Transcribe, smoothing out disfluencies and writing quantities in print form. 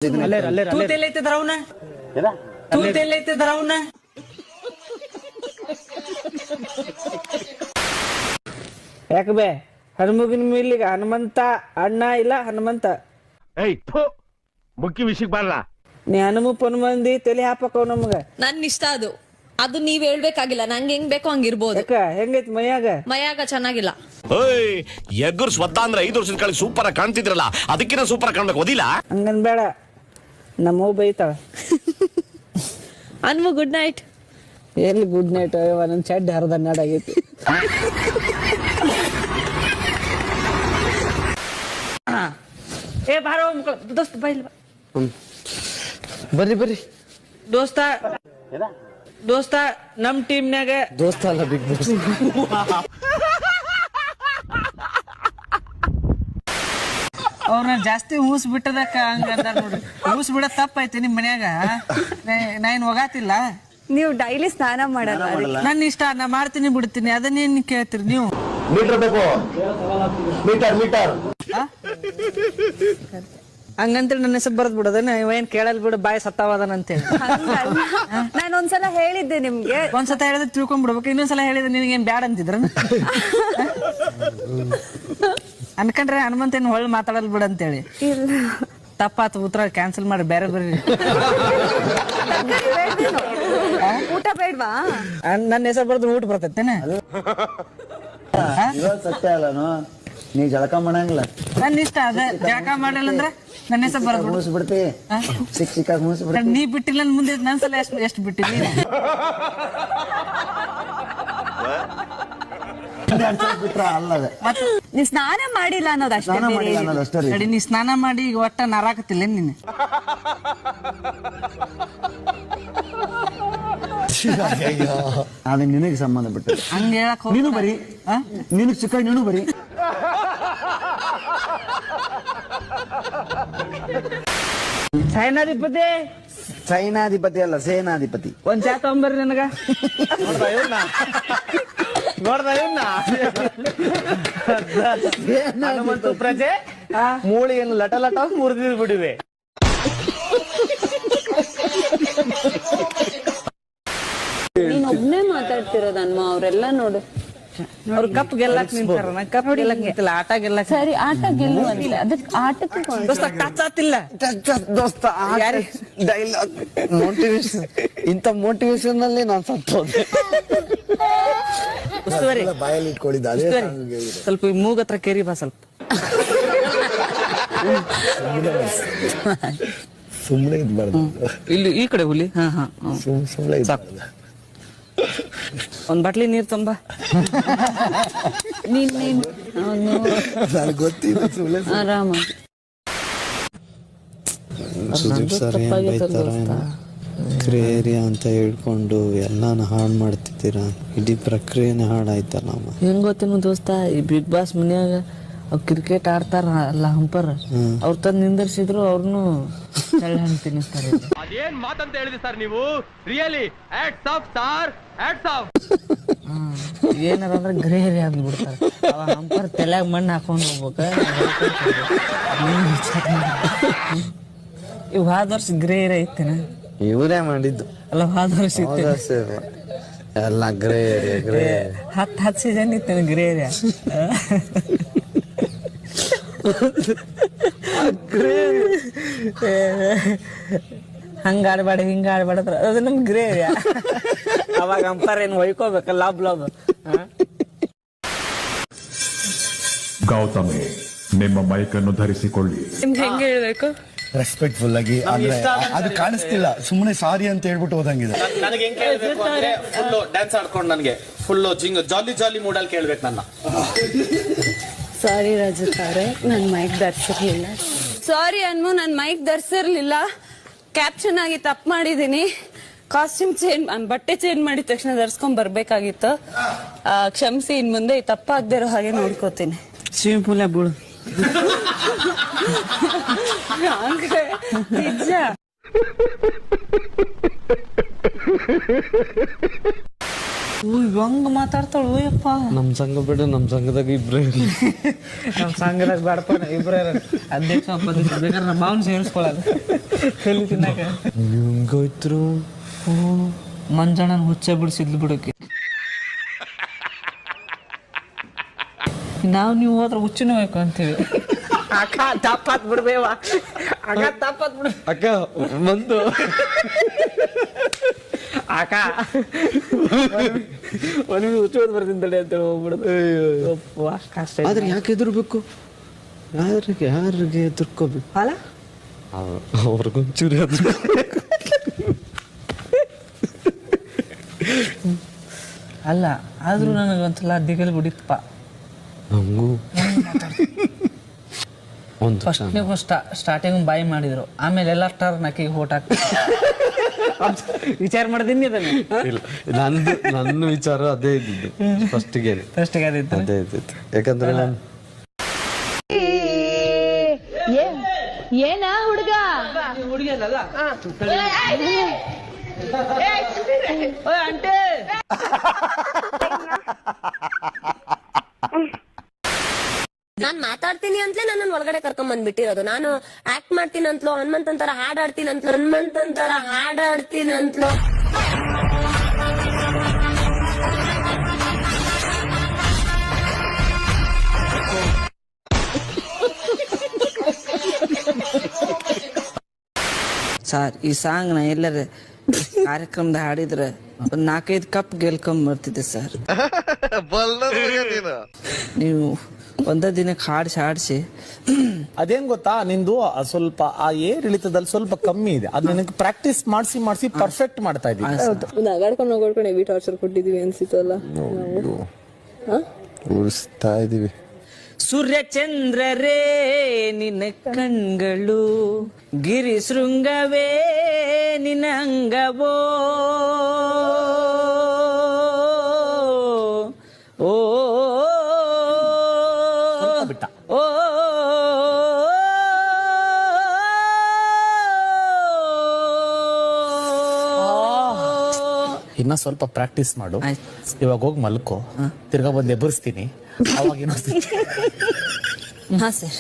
तू तेल लेते धराऊ ना तू तेल लेते धराऊ ना ಯಾಕೆ ಬೇ ಹನುಮಗಿನ ಮೇಲಿಗೆ ಹನುಮಂತ ಅಣ್ಣ ಇಲ್ಲ ಹನುಮಂತ ಮುಖ್ಯ ವಿಷಯಕ್ಕೆ ಬರಲ್ಲ ನೀ ಹನುಮ ಪನುಮಂದಿ ತಲೆ ಹಾಪಕವ್ ನಮಗ ನನ್ ಇಷ್ಟ ಅದು ನೀವ್ ಹೇಳ್ಬೇಕಾಗಿಲ್ಲ ನಂಗೆ ಹೆಂಗ್ ಬೇಕೋ ಹಂಗಿರ್ಬೋದು. ಹೆಂಗೈತ್ ಮೈಯಾಗ ಚೆನ್ನಾಗಿಲ್ಲ. ಎಗ್ಗುರ್ ಸ್ವತ್ತ ಅಂದ್ರೆ 5 ವರ್ಷದ ಕಾಲ ಸೂಪರ್ ಆಗಿ ಕಾಣ್ತಿದ್ರಲ್ಲ ಅದಕ್ಕಿಂತ ಸೂಪರ್ ಆಗಿ ಕಾಣ್ಬೇಕು ಓದಿಲ್ಲ ಹಂಗನ್ ಬೇಡ ನಮ್ಮವ್ ಬೈತಾಳ ಅನ್ವು ಗುಡ್ ನೈಟ್. ಎಲ್ಲಿ ಗುಡ್ ನೈಟ್ ನನ್ ಚಡ್ಡಿ ಹರಿದ ನಾಡಾಗೈತಿ. ಏ ಬಾರೋ ದೋಸ್ತ ಬೈಲ್ ಬರ್ರಿ ದೋಸ್ತ ನಮ್ ಟೀಮ್ನಾಗ ದೋಸ್ತ ಅಲ್ಲ ಬಿಗ್ ಬಾಸ್. ಅವ್ರನ್ನ ಜಾಸ್ತಿ ಊಸ್ ಬಿಟ್ಟದಕ್ಕ ಹಂಗಂದ ನೋಡ್ರಿ. ಊಸ್ ಬಿಡ ತಪ್ಪೈತಿ ನಿಮ್ ಮನ್ಯಾಗ. ನಾ ಏನ್ ಹೋಗಾತಿಲ್ಲ. ನೀವು ಡೈಲಿ ಸ್ನಾನ ಮಾಡಲ್ಲ. ನನ್ನ ಇಷ್ಟ ನಾ ಮಾಡ್ತೀನಿ ಬಿಡ್ತೀನಿ ಅದನ್ನೇನ್ ಕೇಳ್ತೀರಿ ನೀವು. ಮೀಟರ್ ಬೇಕು ಮೀಟರ್ ಹಂಗಂತೇಳಿ ನನ್ನ ಹೆಸರು ಬರದ್ ಬಿಡೋದನ್ನ ಏನ್ ಕೇಳಲ್ ಬಿಡು ಬಾಯಿ ಸತ್ತಾವದನ ಅಂತೇಳಿ. ನಾನು ಒಂದ್ಸಲ ಹೇಳಿದ್ದೆ ನಿಮ್ಗೆ. ಒಂದ್ಸಲ ಹೇಳಿದ್ರೆ ತಿಳ್ಕೊಂಡ್ಬಿಡ್ಬೇಕು. ಇನ್ನೊಂದ್ಸಲ ಹೇಳಿದ್ರೆ ನಿನಗೇನ್ ಬ್ಯಾಡ ಅಂತಿದ್ರ ಅನ್ಕಂಡ್ರೆ ಹನುಮಂತೇನ್ ಹೊಳ್ಳಿ ಮಾತಾಡಲ್ ಬಿಡ ಅಂತೇಳಿ. ತಪ್ಪಾತು ಉತ್ತರ ಕ್ಯಾನ್ಸಲ್ ಮಾಡಿ ಬೇರೆ ಬರ್ರಿ. ಊಟ ಬೇಡ್ವಾ? ನನ್ನ ಹೆಸರು ಬರ್ದು ಊಟ ಬರ್ತೈತೇನೆ. ಸತ್ಯ ಅಲ್ಲನು ನೀ ಜಳಕ ಮಾಡಂಗಿಲ್ಲ. ನನ್ನ ಇಷ್ಟ ಅದ ಜಳಕ ಮಾಡಿಲ್ಲ ಅಂದ್ರೆ ನನ್ನ ಹೆಸರು ಬರೋದು ಮುಗಿಸ್ಬಿಡ್ತಿ ಸಿಕ್ಕಾಗ ಮುಗಿಸ್ಬಿಡ್ತಿ. ನೀ ಬಿಟ್ಟಿಲ್ಲ ಮುಂದೆ ನನ್ಸಲ ಎಷ್ಟು ಬಿಟ್ಟಿಲ್ಲ. ನೀ ಸ್ನಾನ ಮಾಡಿಲ್ಲ ಅನ್ನೋದಷ್ಟೇ. ನೀ ಸ್ನಾನ ಮಾಡಿ ಈಗ ಒಟ್ಟ ನಾರಾಕತಿಲ್ಲ ನೀನು. ಅದ ನಿನಗೆ ಸಂಬಂಧ ಬಿಟ್ಟು ಹಂಗ ಹೇಳಕ್ ನೀನು ಬರೀ ನಿನಗ್ ಚಿಕ್ಕ ನೀನು ಬರೀ. ಚೈನಾಧಿಪತಿ ಅಲ್ಲ ಸೇನಾಧಿಪತಿ. ಒಂದ್ ಚಾ ತಗೊಂಬರ್ರಿ ನನಗ. ಹನುಮಂತು ಪ್ರಜೆ ಮೂಳೆಯನ್ನು ಲಟ ಮುರಿದು ಬಿಡುವೆ. ನೀನ್ ಒಬ್ನೇ ಮಾತಾಡ್ತಿರೋದನ್ಮ ಅವ್ರೆಲ್ಲ ನೋಡು. ಅವ್ರು ಕಪ್ ಗೆಲ್ಲಕ್ ನಿಂತಾರ. ಕಪ್ ಗೆಲ್ಲಕ್ ನಿಂತಿಲ್ಲ ಆಟ ಗೆಲ್ಲಕ್. ಸರಿ ಆಟ ಗೆಲ್ಲುವಂತೆ ಅದಕ್ಕೆ ಆಟಕ್ಕೆ ಟಚ್ ಆತಿಲ್ಲ ದೋಸ್ತ ಡೈಲಾಗ್ ಮೋಟಿವೇಶನ್. ಇಂಥ ಮೋಟಿವೇಶನ್ ಅಲ್ಲಿ ನಾನು ಸತ್ತೋದೆ. ಬಾಯಲ್ಲಿ ಇಟ್ಕೊಂಡಿದ್ದ ಸ್ವಲ್ಪ ಮೂಗ್ ಹತ್ರ ಕೇರಿ ಬಾ ಸ್ವಲ್ಪ. ಸುಮ್ನೆ ಇದ್ಬಾರ್ದು. ಇಲ್ಲಿ ಈ ಕಡೆ ಹುಲಿ. ಸುಮ್ನೆ ಒಂದ್ ಬಾಟ್ಲಿ ನೀರ್ ತುಂಬ. ಗೊತ್ತಿಲ್ಲ ಸುಳ್ಳೆ ಆರಾಮ. ಸುದೀಪ್ ಸರ್ ಏನ್ ಬೈತಾರ ಕ್ರಿಯೇರಿಯಾ ಅಂತ ಹೇಳ್ಕೊಂಡು ಎಲ್ಲಾನು ಹಾಳು ಮಾಡ್ತಿದ್ದೀರಾ. ಇಡೀ ಪ್ರಕ್ರಿಯೆನೇ ಹಾಳಾಯ್ತಲ್ಲ. ಹೆಂಗ್ ಗೊತ್ತೇನು ದೋಸ್ತ ಈ ಬಿಗ್ ಬಾಸ್ ಮನ್ಯಾಗ ಅವ್ರು ಕ್ರಿಕೆಟ್ ಆಡ್ತಾರ ಅಲ್ಲ ಹಂಪರ್ ಅವ್ರ ತಂದ್ ನಿಂದರ್ಸಿದ್ರು ಅವ್ರನ್ನು ಹಣ್ಣು ತಿನ್ನಿಸ್ತಾರೆ. ಅದೇನ್ ಮಾತಂತ ಹೇಳಿದ್ರಿ ಸರ್ ನೀವು. Really hats off sir hats off. ಏನಾರ ಅಂದ್ರೆ ಗ್ರೇ ಏರಿಯಾ ಅಂದ್ಬಿಡ್ತಾರೆ. ಅವ ಹಂಪರ್ ತಲೆಯಾಗ ಮಣ್ಣು ಹಾಕೊಂಡ್ ಹೋಗ್ಬೇಕ. ಇವ್ ಹೋದ ವರ್ಷ ಗ್ರೇ ಏರಿಯಾ ಇತ್ತೇನ. ಇವರೇ ಮಾಡಿದ್ದು ಅಲ್ಲ ಹೋದ ವರ್ಷ ಇತ್ತು ಎಲ್ಲ ಗ್ರೇ ಏರಿಯಾ. 10 ಸೀಸನ್ ಇತ್ತೇನ ಗ್ರೇ ಏರಿಯಾ. ಹಂಗ ಆಡ್ಬೇಡ ಹಿಂಗ ಆಡ್ಬೇಡ ಅದು ನಮ್ ಗ್ರೇ ಏರಿಯಾ. ಅವಾಗ ಅಂಪರ್ ಏನ್ ಹೊಯ್ಕೋಬೇಕ ಲಾಬ್. ಗೌತಮಿ ನಿಮ್ಮ ಮೈಕ್ ಅನ್ನು ಧರಿಸಿಕೊಳ್ಳಿ. ನಿಮ್ಗೆ ಹೆಂಗೆ ಹೇಳ್ಬೇಕು? ರೆಸ್ಪೆಕ್ಟ್ಫುಲ್ ಆಗಿ. ಅದು ಕಾಣಿಸ್ತಿಲ್ಲ ಸುಮ್ಮನೆ ಸಾರಿ ಅಂತ ಹೇಳ್ಬಿಟ್ಟು ಹೋದಂಗಿದೆ. ನನಗೆ ಹೆಂಗ್ ಕೇಳ್ಬೇಕು ಅಂದ್ರೆ ಫುಲ್ ಡ್ಯಾನ್ಸ್ ಆಡ್ಕೊಂಡು ನನಗೆ ಫುಲ್ ಜಾಲಿ ಮೂಡಲ್ಲಿ ಕೇಳ್ಬೇಕು ನನ್ನ. ಸಾರಿ ರಜತ್ ಅವ್ರೆ ನನ್ ಮೈಕ್ ಧರಿಸಿರ್ಲಿಲ್ಲ. ಸಾರಿ ಅನ್ಮು ನನ್ ಮೈಕ್ ಧರಿಸಿರ್ಲಿಲ್ಲ. ಕ್ಯಾಪ್ಷನ್ ಆಗಿ ತಪ್ಪು ಮಾಡಿದೀನಿ. ಕಾಸ್ಟ್ಯೂಮ್ ಬಟ್ಟೆ ಚೇಂಜ್ ಮಾಡಿದ ತಕ್ಷಣ ಧರಿಸ್ಕೊಂಡ್ ಬರ್ಬೇಕಾಗಿತ್ತು. ಕ್ಷಮಿಸಿ ಇನ್ ಮುಂದೆ ತಪ್ಪಾಗದೆ ಇರೋ ಹಾಗೆ ನೋಡ್ಕೋತೀನಿ. ಸ್ವಿಮ್ಮಿಂಗ್ ಪೂಲ್ ಬೀಳು. ನಿಜ ಹಂಗ ಮಾತಾಡ್ತಾಳು ಯಪ್ಪ. ನಮ್ ಸಂಘ ಬಿಡು, ನಮ್ ಸಂಘದಾಗ ಇಬ್ರೇ ನಮ್ಮ ಸಂಘದಾಗ ಬೇಡಪ್ಪ ಇಬ್ಬರೇ ಅಧ್ಯಕ್ಷ ಉಪಾಧ್ಯಕ್ಷ ಬೇಕಾದ್ರೆ ನಮ್ಮ ಮಾವನ್ ಸೇರಿಸ್ಕೊಳ್ಳಲ್ಲ ಕಲಿ ತಿನ್ನಕ. ಹೆಂಗೋಯ್ತ್ರು ಮಂಜಣ್ಣನ ಹುಚ್ಚ ಬಿಡಿಸಿದ್ಲು ಬಿಡಕ್ಕೆ. ನೀವು ಹೋದ್ರೆ ಹುಚ್ಚನೂ ಬೇಕು ಅಂತೀವಿ. ಅಕ್ಕ ತಪ್ಪಾತ್ ಬಿಡ್ಬೇವ, ಅಕ್ಕ ತಪ್ಪಾತ್ ಬಿಡ್, ಅಕ್ಕ ಬಂದು ಅಕ್ಕ ಒಂದು ಹುಚ್ಚೋದ್ ಬರ್ತಿದ್ದಳೆ ಅಂತ ಹೋಗ್ಬಿಡುದು. ಕಷ್ಟ. ಆದ್ರೆ ಯಾಕೆ ಎದುರ್ಬೇಕು? ಯಾರಿಗೆ ಎದುರ್ಕೋಬೇಕು? ಅಲ್ಲ ಅವ್ರಿಗೊಂಚೂರಿ ಅದು ಅಲ್ಲ, ಆದ್ರೂ ನನಗೊಂದ್ಸಲ ದಿಗಲ್ ಬಿಡಿತ್ತಪ್ಪ. ಹಂಗೂ ಒಂದು ಫಸ್ಟ್ನಿಗೂ ಸ್ಟಾರ್ಟಿಂಗ್ ಬಾಯಿ ಮಾಡಿದ್ರು, ಆಮೇಲೆ ಎಲ್ಲ ಸ್ಟಾರ್ ನಕ್ಕಿಗೆ ಓಟ್ ಹಾಕ್ತಾರೆ. ವಿಚಾರ ಮಾಡಿದೀನಿ ಅದನ್ನ. ಇಲ್ಲ, ನನ್ನ ವಿಚಾರ ಅದೇ ಇದ್ದಿದ್ದು ಫಸ್ಟಿಗೆ ಅದೇ ಇದ್ದಿತ್ತು. ಯಾಕಂದ್ರೆ ನಾನು ಏನ ಹುಡುಗ ನಾನ್ ಮಾತಾಡ್ತೀನಿ ಅಂತಲೇ ನನ್ನ ಒಳಗಡೆ ಕರ್ಕೊಂಡ್ ಬಂದ್ಬಿಟ್ಟಿರೋದು. ನಾನು ಆಕ್ಟ್ ಮಾಡ್ತೀನಿ ಅಂತಲೋ, ಹನುಮಂತಂತರ ಹಾಡಾಡ್ತೀನಿ ಅಂತಲೋ ಸರ್, ಈ ಸಾಂಗ್ ನಾ ಎಲ್ಲರ ಕಾರ್ಯಕ್ರಮದ ಹಾಡಿದ್ರೆ ಒಂದ್ 4-5 ಕಪ್ ಗೆಲ್ಕೊಂಡ್ ಬರ್ತಿದ್ದೆ ಸರ್. ನೀವು ಒಂದೇ ದಿನಕ್ಕೆ ಹಾಡಿಸಿ ಅದೇನ್ ಗೊತ್ತಾ, ನಿಂದು ಸ್ವಲ್ಪ ಆ ಏರ್ ಇಳಿತದಲ್ಲಿ ಸ್ವಲ್ಪ ಕಮ್ಮಿ ಇದೆ. ಅದು ನಿನಗೆ ಪ್ರಾಕ್ಟೀಸ್ ಮಾಡಿಸಿ ಪರ್ಫೆಕ್ಟ್ ಮಾಡ್ತಾ ಇದ್ದೀವಿ. ನಗಾಡ್ಕೊಂಡು ಹೆವಿ ಟಾರ್ಚರ್ ಕೊಟ್ಟಿದೀವಿ ಅನ್ಸಿತ್ತಲ್ಲ. ಉಳಿಸ್ತಾ ಇದೀವಿ. ಸೂರ್ಯಚಂದ್ರರೇ ನಿನ್ನ ಕಣ್ಗಳು, ಗಿರಿ ಶೃಂಗವೇ ನಿನ್ನ ಅಂಗವೋ, ಓ ಬಿಟ್ಟ ಓ ಇನ್ನ ಸ್ವಲ್ಪ ಪ್ರಾಕ್ಟೀಸ್ ಮಾಡು. ಆಯ್ತು. ಇವಾಗ ಹೋಗಿ ಮಲ್ಕೋ, ತಿರ್ಗಾ ಬಂದು ಎಬ್ಬರಿಸ್ತೀನಿ. ಅವಾಗ ಹಾ ಸರ್.